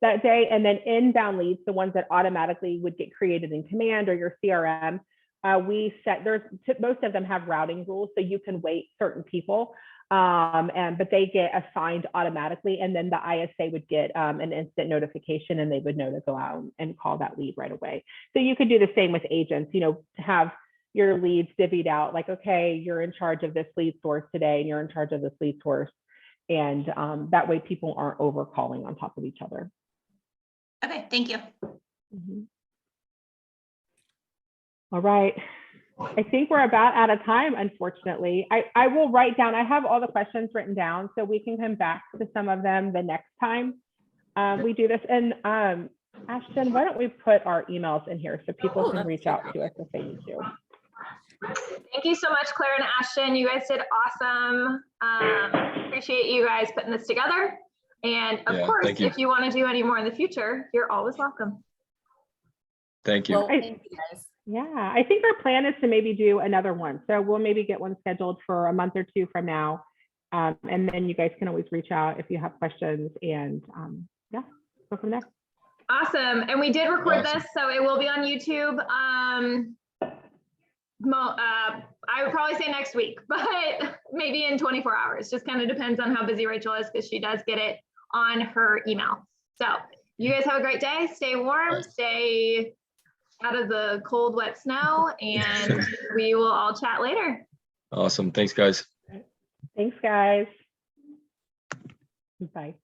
that day. And then inbound leads, the ones that automatically would get created in Command or your CRM, most of them have routing rules, so you can wait certain people, but they get assigned automatically, and then the ISA would get an instant notification, and they would know to go out and call that lead right away. So you could do the same with agents, have your leads divvied out, like, okay, you're in charge of this lead source today, and you're in charge of this lead source, and that way people aren't over calling on top of each other. Okay, thank you. Mm-hmm. All right. I think we're about out of time, unfortunately. I will write down, I have all the questions written down, so we can come back to some of them the next time we do this. And Ashton, why don't we put our emails in here so people can reach out to us if they need to. Thank you so much, Claire and Ashton. You guys did awesome. Appreciate you guys putting this together. And of course, if you want to do any more in the future, you're always welcome. Thank you. Well, thank you guys. Yeah, I think our plan is to maybe do another one. So we'll maybe get one scheduled for a month or two from now. And then you guys can always reach out if you have questions, and yeah, go from there. Awesome. And we did record this, so it will be on YouTube. I would probably say next week, but maybe in 24 hours. Just kind of depends on how busy Rachel is, because she does get it on her email. So you guys have a great day. Stay warm, stay out of the cold, wet snow, and we will all chat later. Awesome. Thanks, guys. Thanks, guys. Bye.